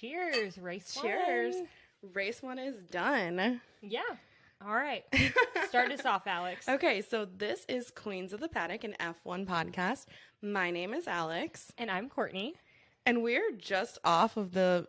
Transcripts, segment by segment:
Cheers. Race Cheers. one. Race one is done. Yeah. All right. Start us off, Alex. Okay, so this is Queens of the Paddock, an F1 podcast. My name is Alex. And I'm Courtney. And we're just off of the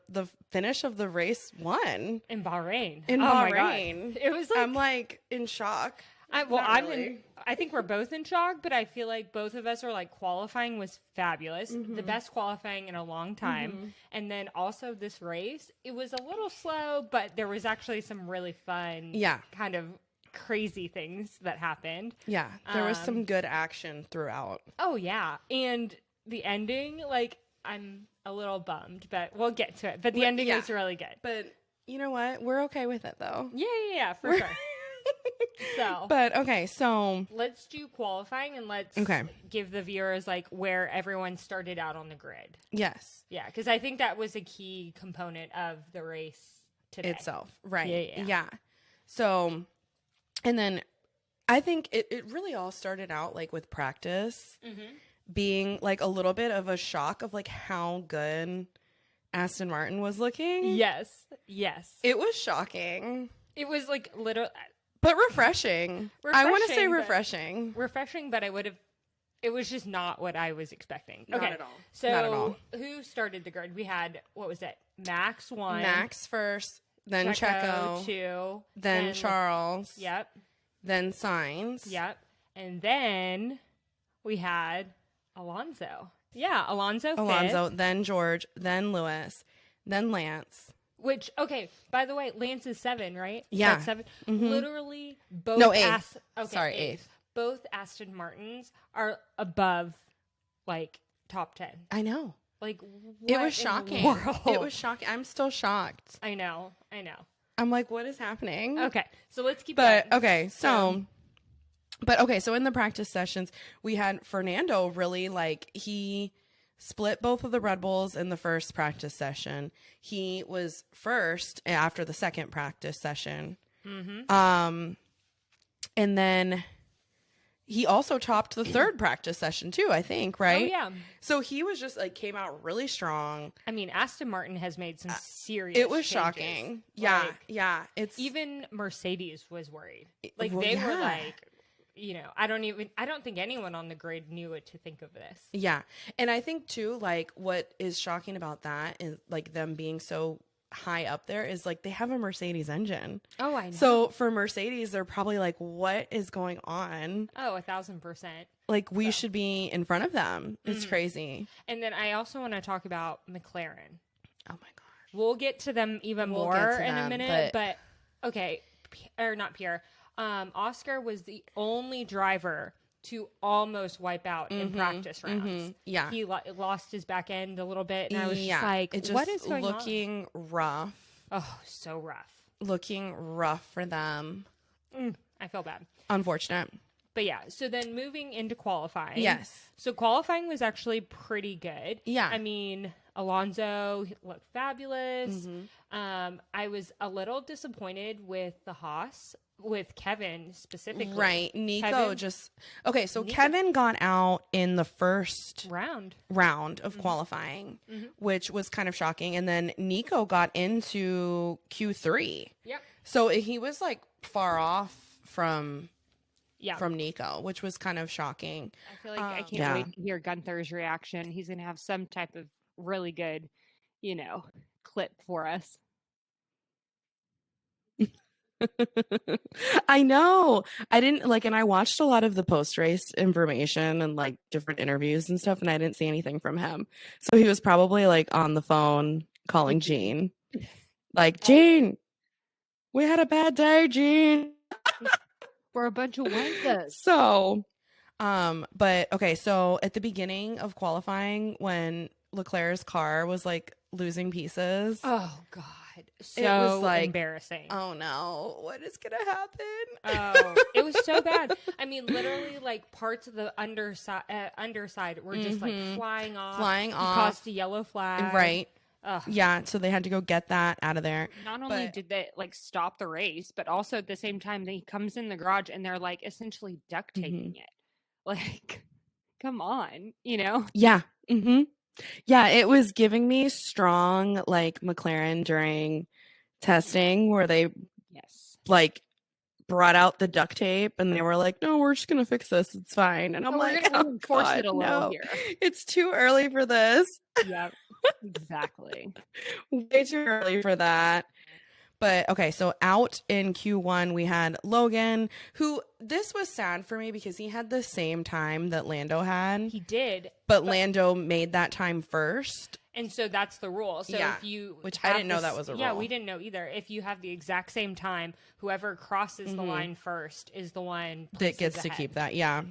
finish of the race one. In Bahrain. In oh Bahrain. My God. It was like... I'm like in shock. I think we're both in shock, but I feel like both of us are like qualifying was fabulous. Mm-hmm. The best qualifying in a long time. Mm-hmm. And then also this race, it was a little slow, but there was actually some really fun kind of crazy things that happened. Yeah, there was some good action throughout. Oh, yeah. And the ending, like, I'm a little bummed, but we'll get to it. But the ending was really good. But you know what? We're okay with it, though. Yeah, for sure. But okay, so let's do qualifying and let's give the viewers like where everyone started out on the grid. Yes. Yeah, because I think that was a key component of the race today itself. Right. Yeah. So, and then I think it really all started out like with practice being like a little bit of a shock of like how good Aston Martin was looking. Yes. It was shocking. It was like literally... But refreshing. I want to say refreshing. Refreshing, but it was just not what I was expecting. Not at all. So not at all. Who started the grid? We had, what was it? Max won. Max first, then Checo 2. Then Charles. Yep. Then Sainz. Yep. And then we had Alonso. Yeah, Alonso, then George, then Lewis, then Lance. Which, okay, by the way, Lance is 7, right? Yeah. That's 7. Mm-hmm. Literally, both... No, 8th. Sorry, 8th. Both Aston Martins are above, like, top 10. I know. Like, it was shocking. It was shocking. I'm still shocked. I know. I'm like, what is happening? Okay, so let's keep going. Okay, so in the practice sessions, we had Fernando really, like, he... split both of the Red Bulls in the first practice session. He was first after the second practice session. Mm-hmm. And then he also topped the third practice session too, I think, right? Oh, yeah. So he was just like, came out really strong. I mean, Aston Martin has made some serious It was changes. shocking. Yeah. It's even Mercedes was worried. Like they were like, you know, I don't think anyone on the grid knew what to think of this. Yeah. And I think too, like what is shocking about that is like them being so high up there is like they have a Mercedes engine. Oh, I know. So for Mercedes, they're probably like, what is going on? Oh, 1,000%. Like we should be in front of them. It's crazy. And then I also want to talk about McLaren. Oh my gosh. We'll get to them even more in a minute, but okay. Or not Pierre. Oscar was the only driver to almost wipe out in practice rounds. Yeah. He lost his back end a little bit, and I was just like, it just what is going on? Looking rough. Oh, so rough. Looking rough for them. I feel bad. Unfortunate. But yeah, so then moving into qualifying. Yes. So qualifying was actually pretty good. Yeah. I mean, Alonso looked fabulous. I was a little disappointed with the Haas, with Kevin specifically. Right. Nico Kevin got out in the first round of qualifying, which was kind of shocking. And then Nico got into Q3. Yep. So he was like far off from Nico, which was kind of shocking. I feel like I can't wait to hear Gunther's reaction. He's going to have some type of really good, clip for us. I know. I didn't and I watched a lot of the post-race information and like different interviews and stuff, and I didn't see anything from him. So he was probably like on the phone calling Gene. Like, Gene, we had a bad day, Gene. We're a bunch of wankers. So, but okay, so at the beginning of qualifying when Leclerc's car was like losing pieces. Oh God. So it was like embarrassing. Oh no, what is gonna happen? Oh, it was so bad. I mean, literally, like parts of the underside were just like flying off. Caused a yellow flag. Right. Ugh. Yeah, so they had to go get that out of there. Not only did they like stop the race, but also at the same time he comes in the garage and they're like essentially duct taping it. Like, come on, Yeah. Yeah, it was giving me strong like McLaren during testing where they like brought out the duct tape and they were like, no, we're just gonna fix this, it's fine. And I'm like, oh force God, it a little here. It's too early for this. Yeah, exactly. Way too early for that. But okay, so out in Q1 we had Logan, who this was sad for me because he had the same time that Lando had. He did, but Lando made that time first. And so that's the rule. So if you, which I didn't know that was a rule. Yeah, we didn't know either. If you have the exact same time, whoever crosses the line first is the one that gets to keep that. Yeah,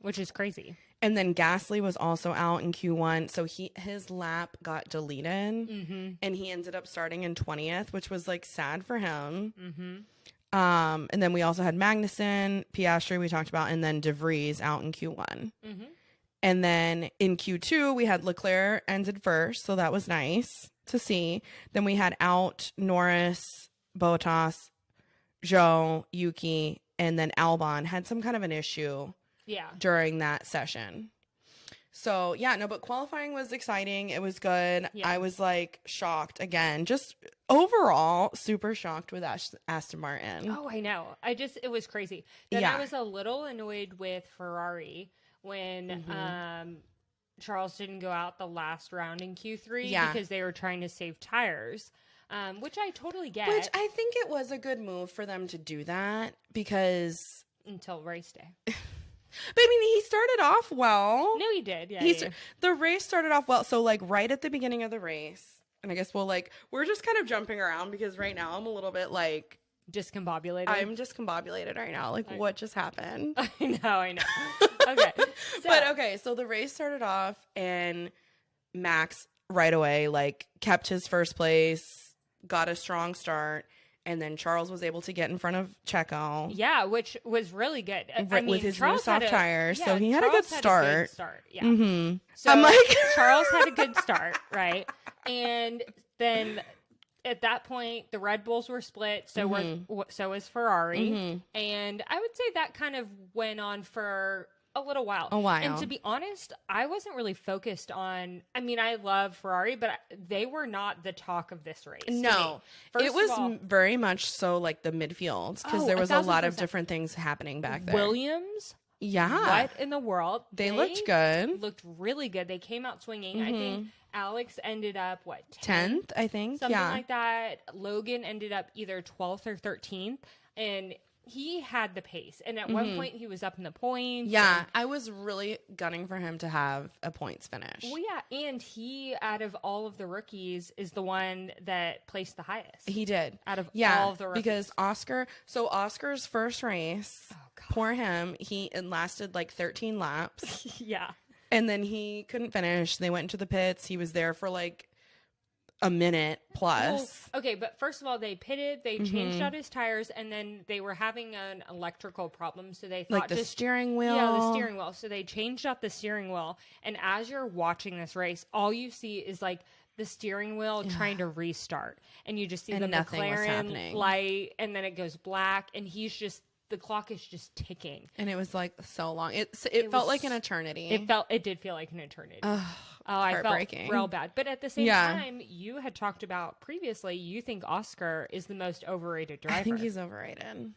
which is crazy. And then Gasly was also out in Q1, so his lap got deleted, and he ended up starting in 20th, which was like sad for him. And then we also had Magnussen, Piastri we talked about, and then De Vries out in Q1. And then in Q2 we had Leclerc ended first, so that was nice to see. Then we had out Norris, Bottas, Zhou, Yuki, and then Albon had some kind of an issue. Yeah. During that session. So, yeah, no, but qualifying was exciting. It was good. Yeah. I was like shocked again. Just overall super shocked with Aston Martin. Oh, I know. It was crazy. Then I was a little annoyed with Ferrari when Charles didn't go out the last round in Q3 because they were trying to save tires. Which I totally get. Which I think it was a good move for them to do that because until race day. But I mean, he started off well. No, he did. Yeah, the race started off well. So like right at the beginning of the race, and I guess we're just kind of jumping around because right now I'm a little bit like discombobulated. I'm discombobulated right now. Like what just happened? I know. Okay. So the race started off and Max right away like kept his first place, got a strong start. And then Charles was able to get in front of Checo. Yeah, which was really good. With his new soft tires. So he had a good start. Yeah. So I'm like... Charles had a good start, right? And then at that point, the Red Bulls were split. So was Ferrari. And I would say that kind of went on for a little while. And to be honest, I wasn't really focused on, I mean, I love Ferrari, but they were not the talk of this race. No, it was very much so like the midfield because there was a lot of different things happening back there. Williams. Yeah. What in the world? They looked good. Looked really good. They came out swinging. I think Alex ended up, 10th, I think. Something like that. Logan ended up either 12th or 13th. And he had the pace. And at one point, he was up in the points. Yeah, I was really gunning for him to have a points finish. Well, yeah, and he, out of all of the rookies, is the one that placed the highest. He did. Out of all of the rookies. Because Oscar's first race, poor him, it lasted like 13 laps. Yeah. And then he couldn't finish. They went into the pits. He was there for like a minute plus. Well, okay, but first of all, they pitted, they changed out his tires, and then they were having an electrical problem, so they thought like the steering wheel. Yeah, the steering wheel. So they changed out the steering wheel, and as you're watching this race, all you see is like the steering wheel trying to restart, and you just see the McLaren light, and then it goes black, and the clock is just ticking. And it was like so long. It felt like an eternity. It did feel like an eternity. I felt real bad. But at the same time, you had talked about previously, you think Oscar is the most overrated driver. I think he's overrated.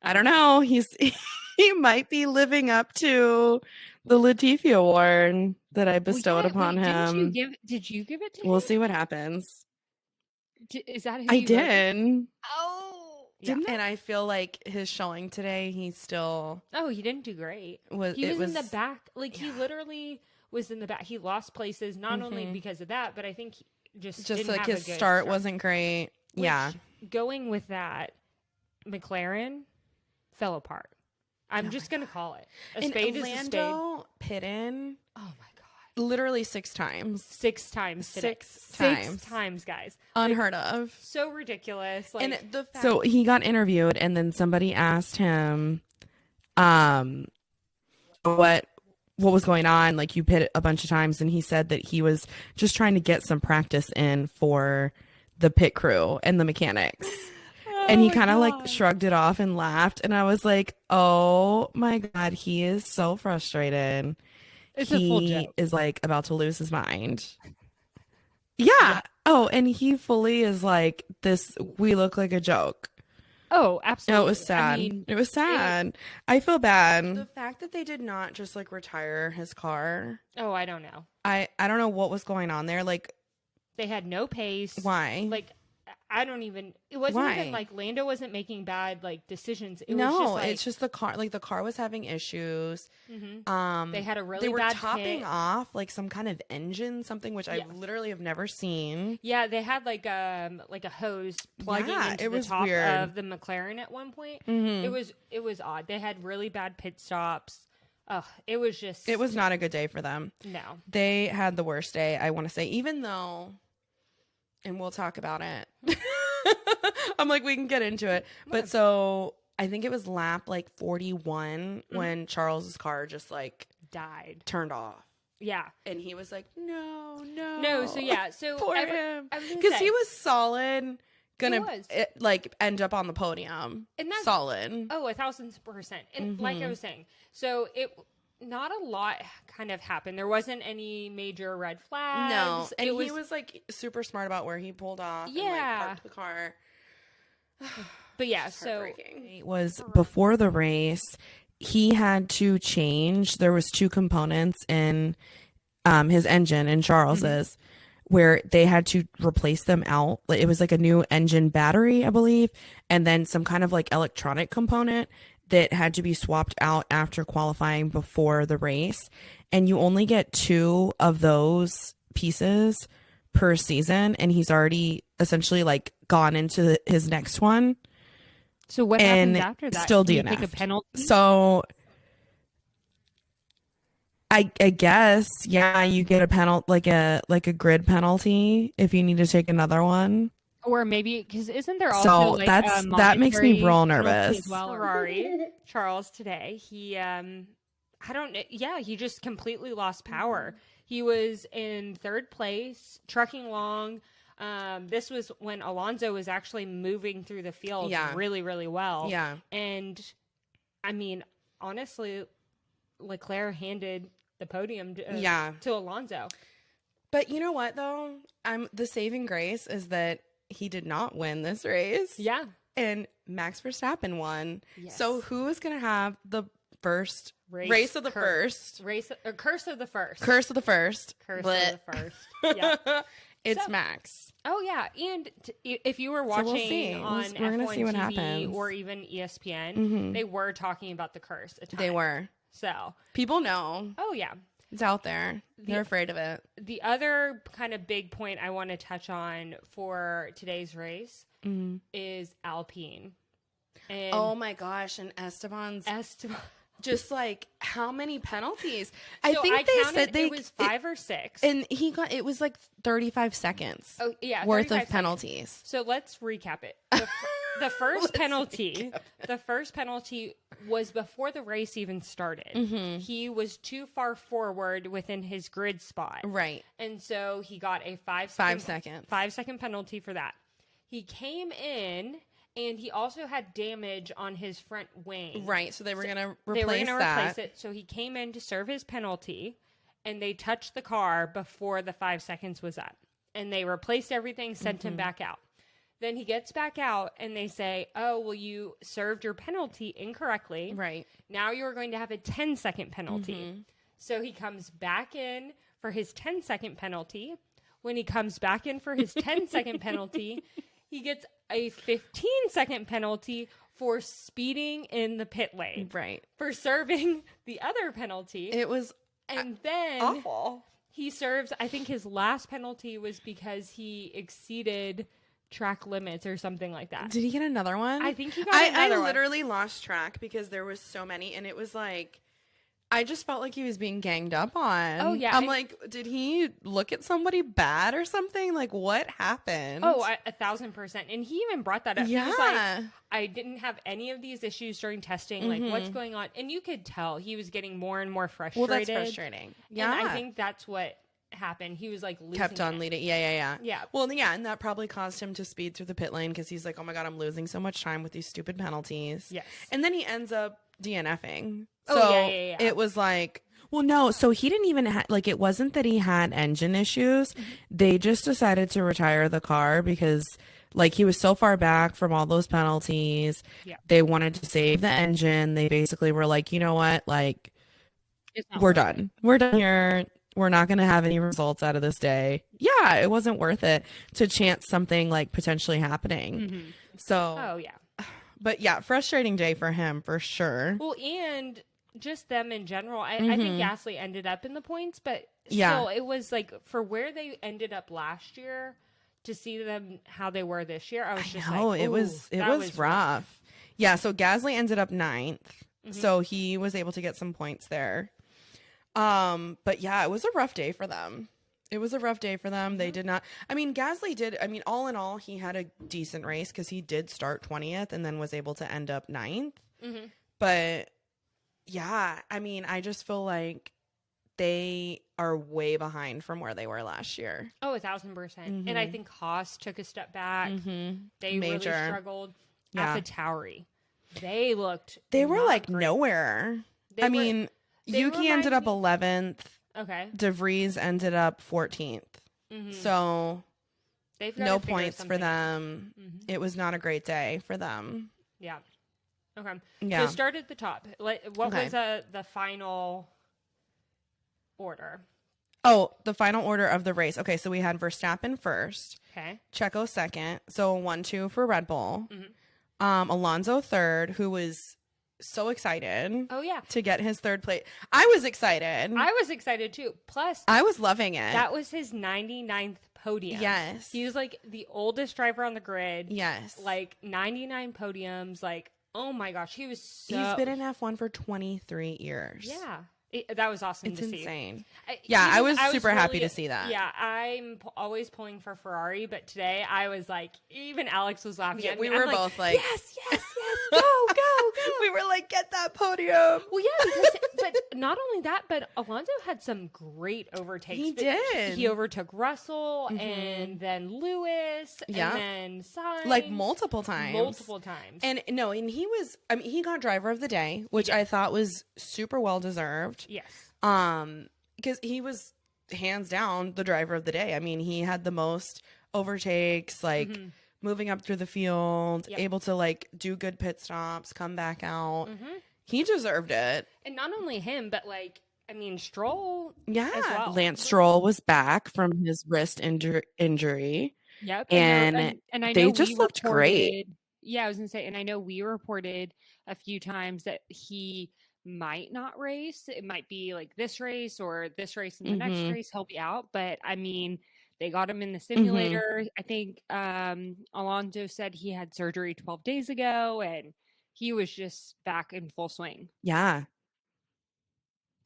I don't know. He might be living up to the Latifi Award that I bestowed upon him. Did you give it to him? We'll see what happens. Is that who I did? Oh. Didn't and I feel like his showing today, he didn't do great. He was in the back. Like he literally was in the back. He lost places not only because of that, but I think he just didn't like have his start wasn't great. Going with that, McLaren fell apart. I'm just gonna call it a spade is a spade. Pitted. Oh my god. Literally 6 times. 6 times. 6 times. 6 times, guys. Unheard of. So ridiculous. Like, and so he got interviewed, and then somebody asked him, what was going on? Like, you pit a bunch of times, and he said that he was just trying to get some practice in for the pit crew and the mechanics. And he kind of like shrugged it off and laughed, and I was like, oh my god, he is so frustrated. It's a full he joke. is like about to lose his mind. Yeah. Oh, and he fully is like this. We look like a joke. Oh, No, absolutely. it was sad. I mean, It was sad. I feel bad. The The fact that they did not just like retire his car. oh, I don't know. I don't know what was going on there. Like, They had no pace. why? Like, I don't even. It wasn't Why? even like Lando wasn't making bad like decisions. It was No, just like, it's just the car. Like the car was having issues. they had a really they were bad topping pit. off like some kind of engine, something which Yeah. I literally have never seen. Yeah, they had like a hose plugging Yeah, into it the was top weird. of the McLaren at one point. It was odd. They had really bad pit stops. Ugh, it was just It was not a good day for them. no. They had the worst day, I want to say, even though, and we'll talk about it. I'm like, we can get into it. But so I think it was lap like 41 when Charles's car just like Died. turned off. Yeah. And he was like, no. So yeah, so Poor I him. was gonna Because say, he was solid, gonna was. like end up on the podium. And that's- solid. Oh, 1,000%. And like I was saying, so not a lot kind of happened. There wasn't any major red flags. No, and It he was like super smart about where he pulled off. and, like, Yeah. parked the car. But yeah, so Heartbreaking. It was before the race. He had to change. There was two components in his engine and Charles's where they had to replace them out. Like, it was like a new engine battery, I believe, and then some kind of like electronic component that had to be swapped out after qualifying before the race. And you only get two of those pieces per season, and he's already essentially like gone into his next one. So what and happens after that? still Can you take a DNF'd. penalty? So I guess, yeah, you get a penalty, like a grid penalty if you need to take another one. Or maybe because isn't there also So like that makes me monetary real penalty nervous. as well? Ferrari, Charles today, he I don't know. Yeah, he just completely lost power. He was in third place, trucking along. This was when Alonso was actually moving through the field Yeah. really, really well. Yeah. And I mean, honestly, Leclerc handed the podium to Alonso. But you know what though? The saving grace is that he did not win this race. Yeah. And Max Verstappen won. Yes. So who is going to have the first race of the first? Curse of the first. Curse of the first. Curse Blech. of the first. Yeah. It's So- Max. Oh yeah, and if you were So we'll watching see. on We're gonna F1 see what TV happens. or even ESPN, they were talking about the curse. A ton. They were. So, People know. oh yeah. It's out there. They're afraid of it. The other kind of big point I want to touch on for today's race is Alpine. And Oh my gosh. And Esteban's Esteban. just like, how many penalties? So I think they counted, said it was 5 or 6. and it was like 35 seconds Oh yeah, worth 35 of penalties. So let's recap it. The first penalty, was before the race even started. He was too far forward within his grid spot. Right. And so he got a 5 5-second penalty for that. He came in and he also had damage on his front wing. Right. So they were going to They replace were going to that. replace it. So he came in to serve his penalty and they touched the car before the 5 seconds was up. And they replaced everything, sent him back out. Then he gets back out and they say, oh, well, you served your penalty incorrectly. Right. Now you're going to have a 10-second penalty. So he comes back in for his 10-second penalty. When he comes back in for his 10-second penalty, he gets a 15-second penalty for speeding in the pit lane. Right. For serving the other penalty. It was And then awful. he serves, I think his last penalty was because he exceeded track limits or something like that. Did he get another one? I think he got another I one. literally lost track because there was so many, and it was like, I just felt like he was being ganged up on. Oh, yeah. I'm like, did he look at somebody bad or something? Like, what happened? Oh, 1,000%. And he even brought that up. He was like, Yeah. I didn't have any of these issues during testing. Like, what's going on? And you could tell he was getting more and more frustrated. Well, that's frustrating. Yeah. And I think that's what happened. He was like losing kept on it. leading. Yeah. Yeah. Well, yeah, and that probably caused him to speed through the pit lane because he's like, oh my God, I'm losing so much time with these stupid penalties. Yes. And then he ends up DNFing. Oh, So yeah. it was like, Well, no, so he didn't even like it wasn't that he had engine issues. They just decided to retire the car because like he was so far back from all those penalties. Yeah. They wanted to save the engine. They basically were like, you know what? Like It's not we're worth done. We're done here. We're not going to have any results out of this day. Yeah, it wasn't worth it to chance something like potentially happening. Mm-hmm. So, Oh yeah. but yeah, frustrating day for him for sure. Well, and just them in general. I think Gasly ended up in the points, but still, Yeah. it was like for where they ended up last year to see them how they were this year. I was just No, like, it ooh, was that rough. Yeah, so Gasly ended up ninth, so he was able to get some points there. But yeah, it was a rough day for them. It was a rough day for them. They did not. I mean, Gasly did. I mean, all in all, he had a decent race because he did start 20th and then was able to end up 9th. But yeah, I mean, I just feel like they are way behind from where they were last year. Oh, 1,000%. And I think Haas took a step back. They Major. really struggled. Yeah. AlphaTauri, they looked. They were not like great. nowhere. They I were- mean, they Yuki ended up remind 11th. Okay. De Vries ended up 14th. So They've got no to figure points for something out. them. It was not a great day for them. Yeah. Okay. Yeah. So start at the top. What Okay. was the final order? Oh, the final order of the race. Okay, so we had Verstappen first, Okay. Checo second, so 1-2 for Red Bull. Alonso third, who was so excited Oh yeah. to get his third place. I was excited. I was excited too. Plus, I was loving it. that was his 99th podium. Yes. He was like the oldest driver on the grid. Yes. Like 99 podiums. Like, oh my gosh, he was so. He's been in F1 for 23 years. Yeah. That was awesome It's to see. insane. Yeah, I was super happy really- to see that. Yeah, I'm always pulling for Ferrari, but today I was like, even Alex was laughing Yeah, at we me. were I'm like, both like, yes, go, go, go. We were like, get that podium. Well, yeah, because, but not only that, but Alonso had some great overtakes. He did. He overtook Russell and then Lewis Yeah. and then Sainz. Like multiple times. Multiple times. And no, and he was, I mean, he got driver of the day, which I thought was super well deserved. yes. Because he was hands down the driver of the day. I mean, he had the most overtakes, like moving up through the field, Yep. able to like do good pit stops, come back out. He deserved it. And not only him, but like, I mean, Stroll. Yeah. As well. Lance Stroll was back from his wrist injury. Yep. And and I they know just we looked great. reported- Yeah, I was gonna say, and I know we reported a few times that he might not race. It might be like this race or this race and the next race he'll be out. But I mean, they got him in the simulator. I think Alonso said he had surgery 12 days ago and he was just back in full swing. Yeah.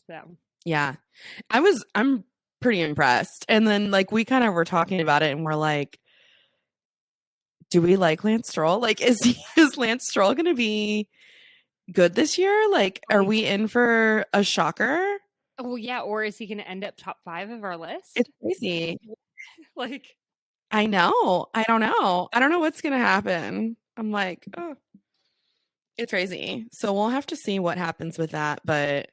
So Yeah. I'm pretty impressed. And then like we kind of were talking about it and we're like, do we like Lance Stroll? Like, is Lance Stroll going to be good this year? Like, are we in for a shocker? oh yeah, or is he gonna end up top 5 of our list? It's crazy. Like I know. I don't know. I don't know what's going to happen. I'm like, oh, it's crazy. So we'll have to see what happens with that. But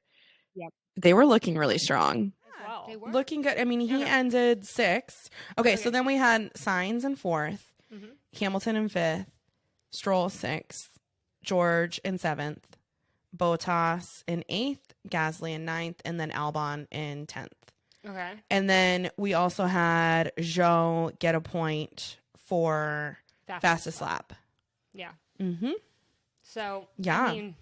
Yep. they were looking really strong. As well. they were. Looking good. I mean, he Okay. ended 6th. Okay, so Okay. then we had Sainz in 4th, Mhm. Hamilton in 5th, Stroll 6th, George in 7th, Bottas in 8th, Gasly in 9th, and then Albon in 10th. Okay. And then we also had Zhou get a point for fastest lap. Yeah. Mm-hmm. So, Yeah. I mean,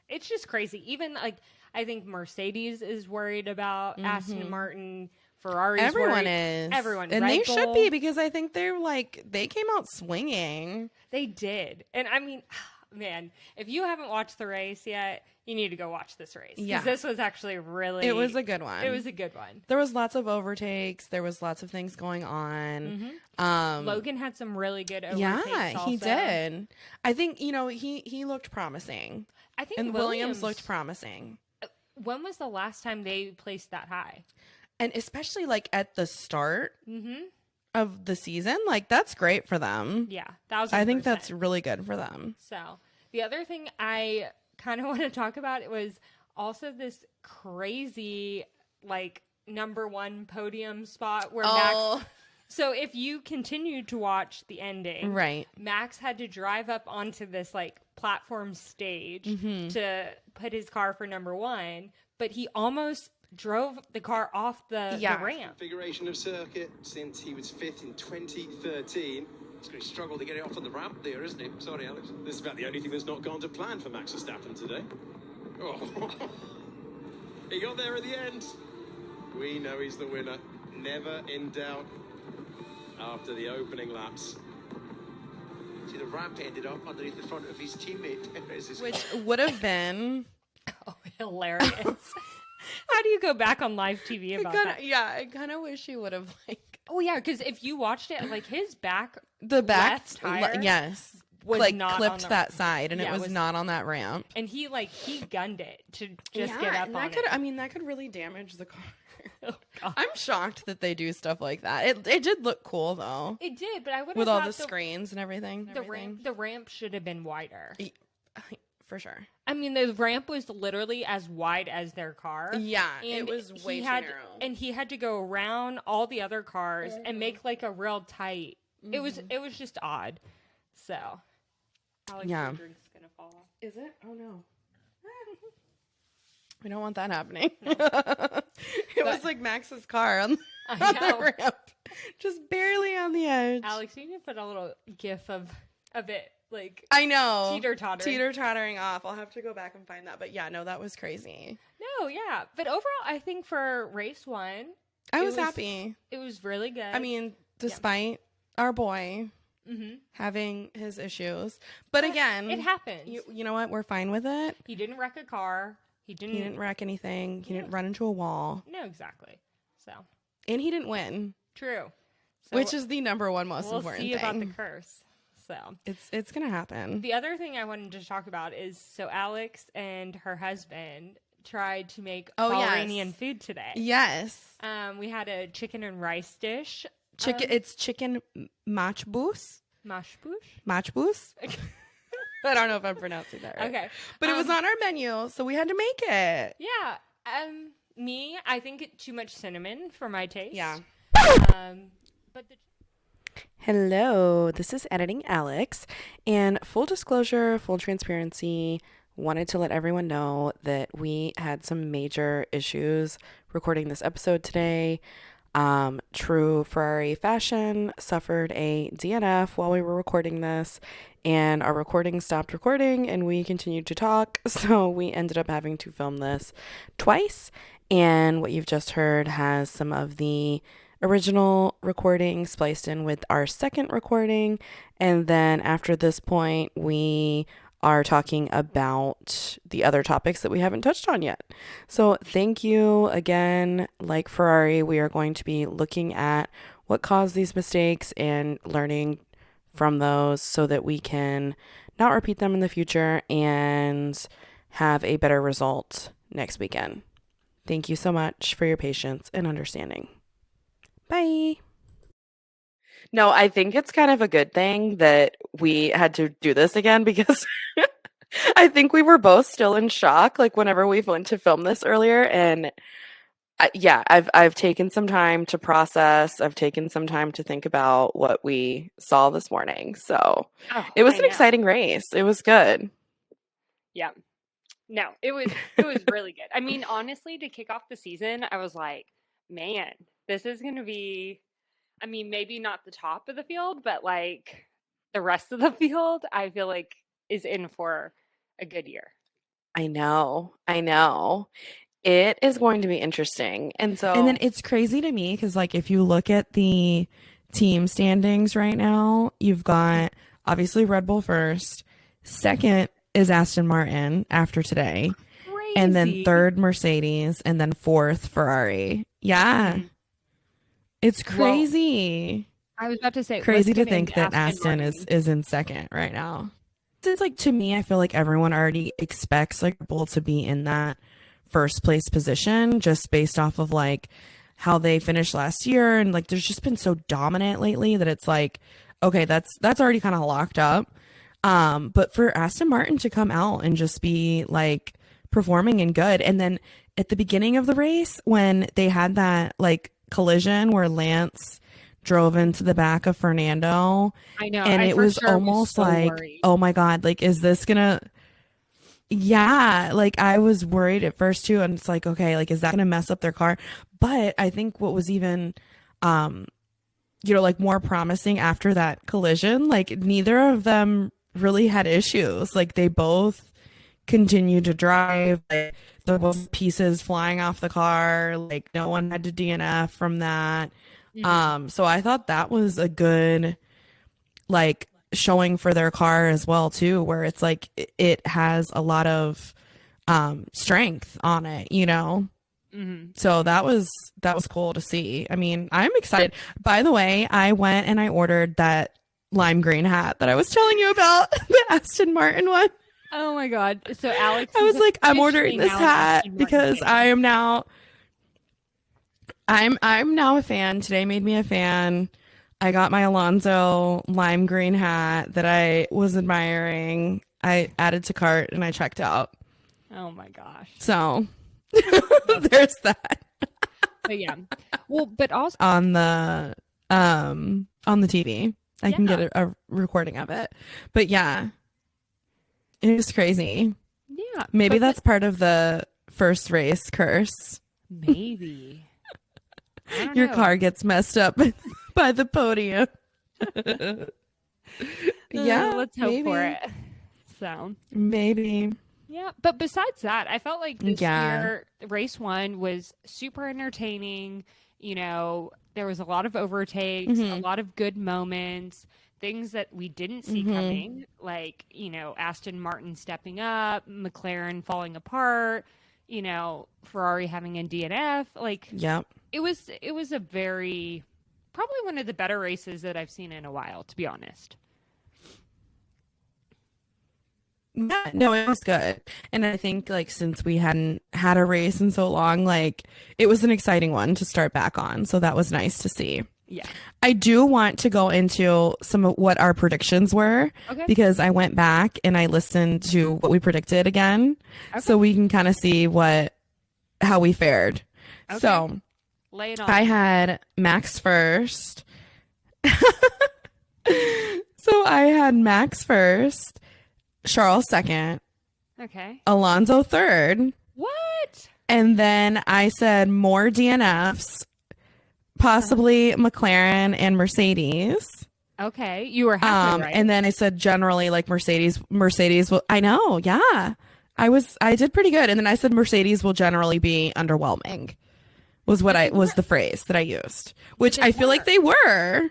it's just crazy. Even like, I think Mercedes is worried about Aston Martin. Ferrari's Everyone worried. is. Everyone. And Red they Bull, should be because I think they're like, they came out swinging. They did. And I mean, man, if you haven't watched the race yet, you need to go watch this race. 'Cause Yeah. this was actually really. It was a good one. It was a good one. There was lots of overtakes. There was lots of things going on. Logan had some really good overtakes. Yeah, also. he did. I think, he looked promising. I think And Williams looked promising. When was the last time they placed that high? And especially like at the start Mm-hmm. of the season, like that's great for them. Yeah, 1,000%. I think that's really good for them. So the other thing I kind of want to talk about was also this crazy, like, number one podium spot where Oh. Max. So if you continued to watch the ending, Right. Max had to drive up onto this like platform stage to put his car for number one, but he almost drove the car off the ramp. Configuration of circuit since he was fifth in 2013. He's going to struggle to get it off on the ramp there, isn't he? Sorry, Alex. This is about the only thing that's not gone to plan for Max Verstappen today. Oh. He got there at the end. We know he's the winner. Never in doubt after the opening laps. See, the ramp ended up underneath the front of his teammate. Which would have been Hilarious. How do you go back on live TV about that? Yeah, I kind of wish he would have like. Oh yeah, because if you watched it, like his back, The back, left tire yes, was like not clipped on that side, and Yeah, it it was was- not on that ramp. and he gunned it to just yeah, get up and on that could, it. I mean, that could really damage the car. Oh, God. I'm shocked that they do stuff like that. It did look cool though, It did, but I would with have all thought the screens and everything. the ramp should have been wider. For sure. I mean, the ramp was literally as wide as their car. Yeah, And it was way too had, narrow. and he had to go around all the other cars and make like a real tight. It was just odd. So, Alex, Yeah. your drink's gonna fall off. Is it? Oh no. We don't want that happening. It was like Max's car on I the know. ramp, just barely on the edge. Alex, you need to put a little gif of it, like I know. teeter-tottering. Teeter-tottering off. I'll have to go back and find that. But yeah, no, that was crazy. No, yeah, but overall, I think for race one, I It was was- happy. it was really good. I mean, despite our boy mm-hmm. having his issues. But again, it happens. you know what? We're fine with it. He didn't wreck a car. He He didn't wreck anything. He didn't run into a wall. No, exactly. So And he didn't win, true. So which is the number one most we'll important see thing. about the curse. So It's going to happen. the other thing I wanted to talk about is Alex and her husband tried to make Bahraini yes. food today. Yes. We had a chicken and rice dish. It's chicken machbous. Mashbush. Machbous? I don't know if I'm pronouncing that right. Okay. But it was on our menu, so we had to make it. Yeah. I think too much cinnamon for my taste. Yeah. But the Hello, this is Editing Alex. And full disclosure, full transparency, wanted to let everyone know that we had some major issues recording this episode today. True Ferrari Fashion suffered a DNF while we were recording this, and our recording stopped recording and we continued to talk. So we ended up having to film this twice. And what you've just heard has some of the original recording spliced in with our second recording. And then after this point, we are talking about the other topics that we haven't touched on yet. So thank you again. Like Ferrari, we are going to be looking at what caused these mistakes and learning from those so that we can not repeat them in the future and have a better result next weekend. Thank you so much for your patience and understanding. Bye. No, I think it's kind of a good thing that we had to do this again because I think we were both still in shock, like whenever we went to film this earlier. And I've taken some time to process. I've taken some time to think about what we saw this morning. So it was an exciting race. It was good. Yeah. No, it was really good. I mean, honestly, to kick off the season, I was like, man, this is going to be, I mean, maybe not the top of the field, but like the rest of the field, I feel like is in for a good year. I know. It is going to be interesting. And then it's crazy to me because, like, if you look at the team standings right now, you've got obviously Red Bull first. Second is Aston Martin after today. Crazy. And then third, Mercedes. And then fourth, Ferrari. Yeah. It's crazy. I was about to say, Crazy to think that Aston is in second right now. It's like, to me, I feel like everyone already expects like Red Bull to be in that first place position just based off of like how they finished last year, and like there's just been so dominant lately that it's like, okay, that's already kind of locked up. But for Aston Martin to come out and just be like performing and good. And then at the beginning of the race, when they had that like collision where Lance drove into the back of Fernando, I know, and I it for was sure almost so like, worried. oh my God, like, is this gonna, yeah, like I was worried at first too. And it's like, okay, like, is that gonna mess up their car? But I think what was even, like more promising after that collision, like neither of them really had issues. Like they both continued to drive. Like there was pieces flying off the car. Like no one had to DNF from that. So I thought that was a good like showing for their car as well too, where it's like it has a lot of strength on it, So that was cool to see. I mean, I'm excited. By the way, I went and I ordered that lime green hat that I was telling you about, the Aston Martin one. Oh my God. So Alex, I was like, I'm ordering this officially now an hat Aston Martin because fan. I am now I'm now a fan. Today made me a fan. I got my Alonso lime green hat that I was admiring. I added to cart and I checked out. Oh my gosh. So there's that. But yeah. Well, but also on the TV. I can get a recording of it. But yeah. It was crazy. yeah. Maybe but that's part of the first race curse. maybe. I don't Your know. car gets messed up by the podium. Yeah. Let's hope maybe. for it. So Maybe. yeah, but besides that, I felt like this Yeah. year, race one was super entertaining. There was a lot of overtakes, a lot of good moments, things that we didn't see coming, like, Aston Martin stepping up, McLaren falling apart, Ferrari having a DNF. Like, Yep. it was a very, probably one of the better races that I've seen in a while, to be honest. Yeah, no, it was good. And I think like since we hadn't had a race in so long, like it was an exciting one to start back on. So that was nice to see. Yeah. I do want to go into some of what our predictions were Okay. because I went back and I listened to what we predicted again. Okay. So we can kind of see how we fared. Okay. So Lay it on. I had Max first. So I had Max first, Charles second, Okay. Alonso third, What? and then I said more DNFs, possibly McLaren and Mercedes. Okay. You were halfway right. And then I said generally like Mercedes will, I know, yeah. I did pretty good. And then I said Mercedes will generally be underwhelming. Was the phrase that I used, which I feel like they were.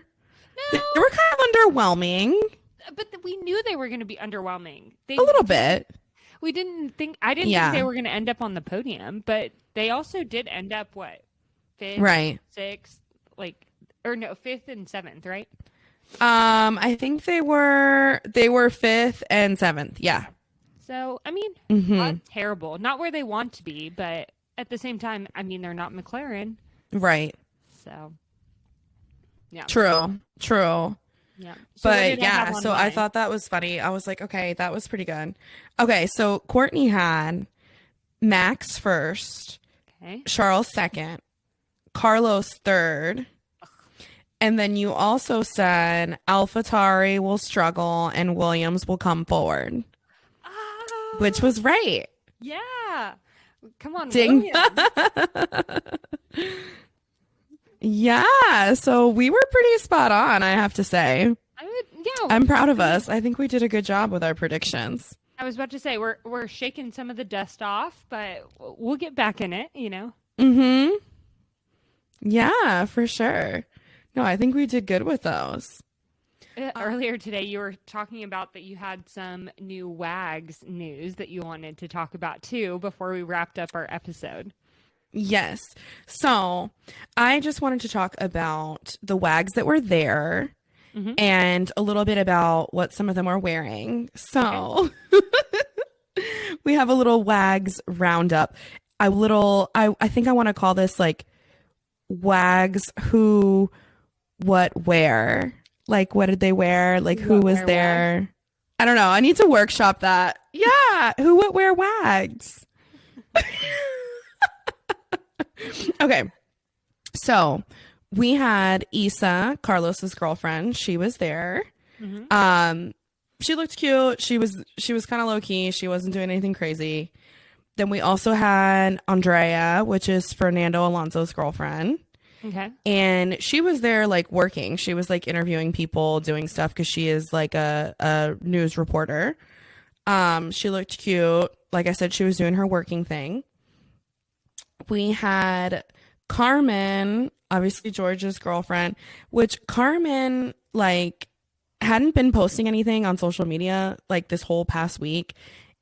No. They were kind of underwhelming. But we knew they were going to be underwhelming. A little bit. I didn't think they were going to end up on the podium, but they also did end up fifth, Right. sixth, fifth and seventh, right? I think they were fifth and seventh. Yeah. So, I mean, not terrible. Not where they want to be, but at the same time, I mean, they're not McLaren. Right. So, yeah. True. Yeah. So what But did I have yeah, on so I mine? thought that was funny. I was like, okay, that was pretty good. Okay, so Courtney had Max first, Okay. Charles second, Carlos third, and then you also said AlphaTauri will struggle and Williams will come forward, Ah, which was right. yeah. Come on, Ding. Williams. Yeah, so we were pretty spot on, I have to say. Yeah. I'm proud of us. I think we did a good job with our predictions. I was about to say we're shaking some of the dust off, but we'll get back in it, Mm-hmm. Yeah, for sure. No, I think we did good with those. Earlier today, you were talking about that you had some new WAGs news that you wanted to talk about too before we wrapped up our episode. Yes. So I just wanted to talk about the WAGs that were there and a little bit about what some of them are wearing. So we have a little WAGs roundup. I think I want to call this like WAGs who, what, where. Like, what did they wear? Like, who What, was where, there? I don't know. I need to workshop that. Yeah. Who, what, where WAGs. Okay. So we had Issa, Carlos's girlfriend. She was there. She looked cute. She was kind of low key. She wasn't doing anything crazy. Then we also had Andrea, which is Fernando Alonso's girlfriend. Okay. And she was there like working. She was like interviewing people, doing stuff because she is like a news reporter. She looked cute. Like I said, she was doing her working thing. We had Carmen, obviously George's girlfriend, which Carmen like hadn't been posting anything on social media like this whole past week.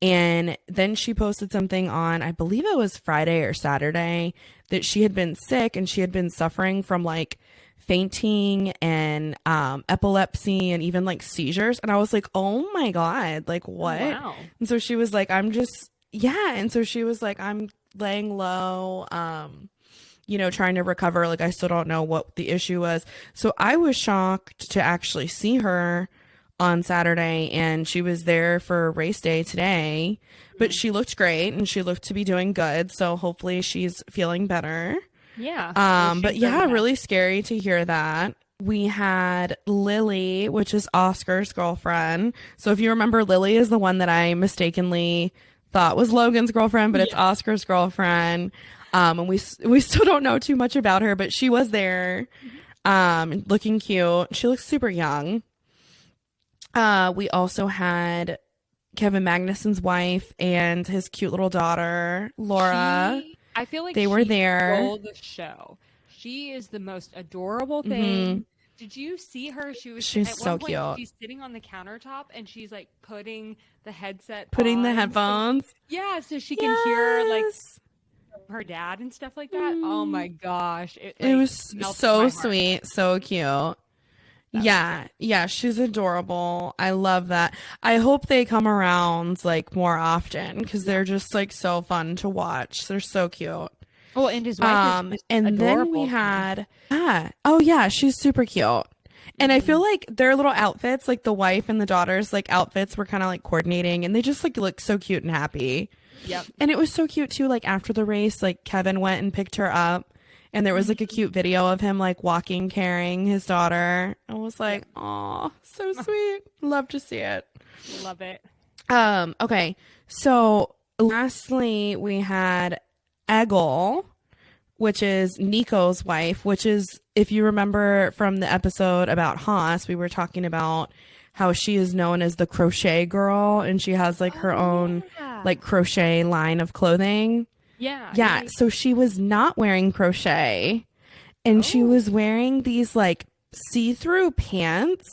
And then she posted something on, I believe it was Friday or Saturday, that she had been sick and she had been suffering from like fainting and epilepsy and even like seizures. And I was like, oh my God, like what? Wow. And so she was like, And so she was like, I'm laying low, trying to recover. Like, I still don't know what the issue was. So I was shocked to actually see her on Saturday, and she was there for race day today, but she looked great and she looked to be doing good. So hopefully she's feeling better. Yeah. But yeah, really scary to hear that. We had Lily, which is Oscar's girlfriend. So if you remember, Lily is the one that I mistakenly thought was Logan's girlfriend, but it's Oscar's girlfriend. And we still don't know too much about her, but she was there, looking cute. She looks super young. We also had Kevin Magnuson's wife and his cute little daughter, Laura. I feel like they were there. Stole the show. She is the most adorable thing. Did you see her? She's at so one point, cute. She's sitting on the countertop and she's like putting the headset Putting the on. headphones. So she can hear like her dad and stuff like that. Oh my gosh. It was so sweet, so cute. Yeah, she's adorable. I love that. I hope they come around like more often because they're just like so fun to watch. They're so cute. Well, and his wife is and adorable. then we had she's super cute. And I feel like their little outfits, like the wife and the daughter's like outfits were kind of like coordinating, and they just like look so cute and happy. Yep. And it was so cute too, like after the race, like Kevin went and picked her up. And there was like a cute video of him like walking, carrying his daughter. I was like, oh, so sweet. Love to see it. Love it. Okay. So lastly, we had Eggle, which is Nico's wife, which is, if you remember from the episode about Haas, we were talking about how she is known as the crochet girl, and she has like her own like crochet line of clothing. Yeah. So she was not wearing crochet, and she was wearing these like see-through pants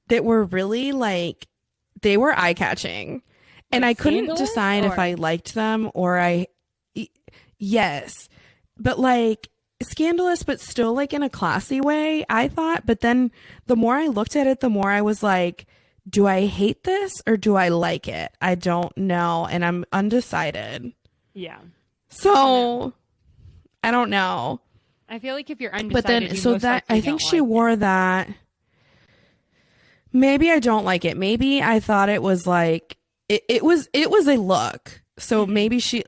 that were really like, they were eye-catching. And I couldn't decide if I liked them or yes. But like scandalous, but still like in a classy way, I thought. But then the more I looked at it, the more I was like, do I hate this or do I like it? I don't know. And I'm undecided. Yeah. So, I don't know. I feel like if you're undecided, but then so that I think she wore that. Maybe I don't like it. Maybe I thought it was like it was a look. So maybe she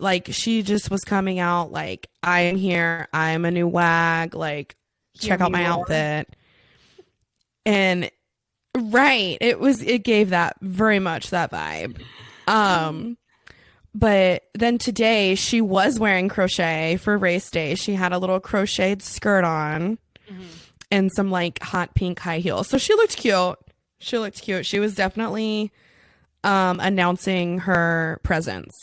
just was coming out like, I am here. I'm a new wag. Like, check out my outfit. And it gave that very much that vibe. But then today she was wearing crochet for race day. She had a little crocheted skirt on and some like hot pink high heels. So she looked cute. She was definitely announcing her presence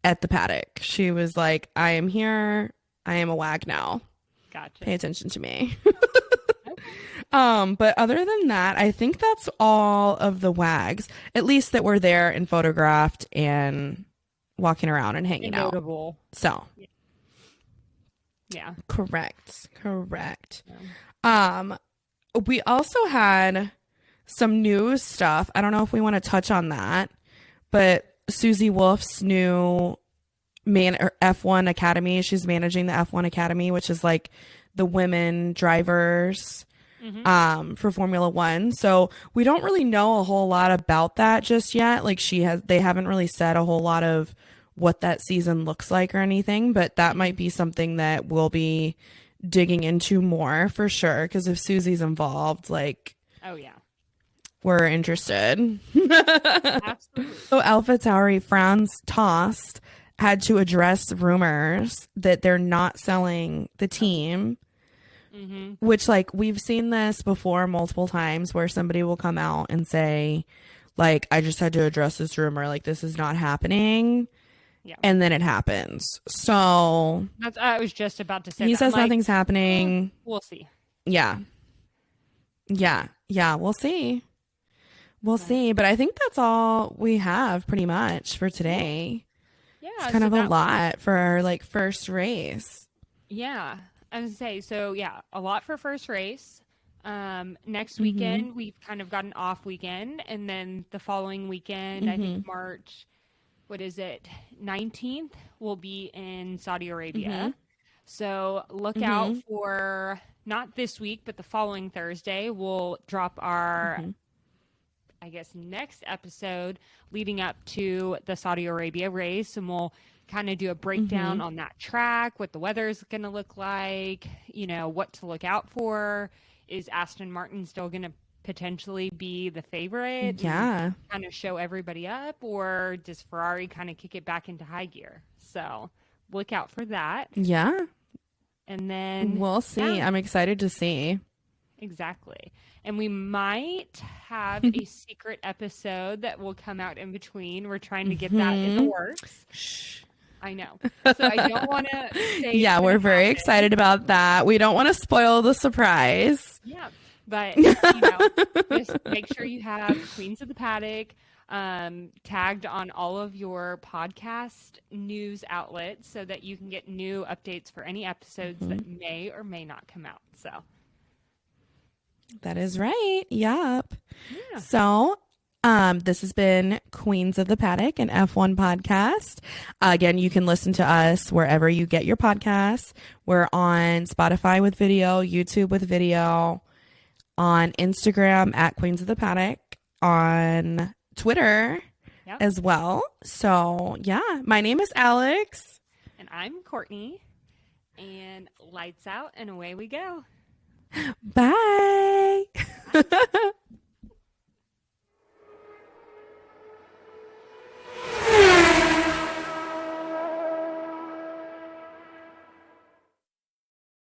at the paddock. She was like, I am here. I am a wag now. Gotcha. Pay attention to me. But other than that, I think that's all of the wags, at least that were there and photographed and walking around and hanging out. Notable. So, yeah, correct. Yeah. We also had some news stuff. I don't know if we want to touch on that, but Susie Wolf's new F1 Academy. She's managing the F1 Academy, which is like the women drivers for Formula One. So we don't really know a whole lot about that just yet. Like they haven't really said a whole lot of what that season looks like or anything, but that might be something that we'll be digging into more for sure. Because if Susie's involved, like, Oh yeah. we're interested. Absolutely. So AlphaTauri, Franz Tost, had to address rumors that they're not selling the team. Mm-hmm. Which, like, we've seen this before multiple times where somebody will come out and say, like, I just had to address this rumor, like, this is not happening. Yeah. And then it happens. So That's, I was just about to say he that. says I'm like, nothing's happening. we'll see. Yeah. We'll see. We'll see. But I think that's all we have pretty much for today. Yeah. It's kind of a lot for our, like, first race. Yeah. I was gonna say, so yeah, a lot for first race. Next weekend we've kind of got an off weekend, and then the following weekend, I think March, 19th, we'll be in Saudi Arabia. So look out for, not this week, but the following Thursday, we'll drop our, I guess, next episode leading up to the Saudi Arabia race, and we'll kind of do a breakdown on that track, what the weather is going to look like, you know, what to look out for. Is Aston Martin still going to potentially be the favorite? Yeah. Kind of show everybody up, or does Ferrari kind of kick it back into high gear? So look out for that. Yeah. And then We'll see. Yeah. I'm excited to see. Exactly. And we might have a secret episode that will come out in between. We're trying to get that in the works. Shh. I know. So I don't want to say. Yeah, we're very excited about that. We don't want to spoil the surprise. Yeah. But, you know, just make sure you have Queens of the Paddock tagged on all of your podcast news outlets so that you can get new updates for any episodes that may or may not come out. So that is right. Yup. Yeah. So this has been Queens of the Paddock, an F1 podcast. Again, you can listen to us wherever you get your podcasts. We're on Spotify with video, YouTube with video, on Instagram at Queens of the Paddock, on Twitter as well. So, yeah, my name is Alex. And I'm Courtney. And lights out and away we go. Bye.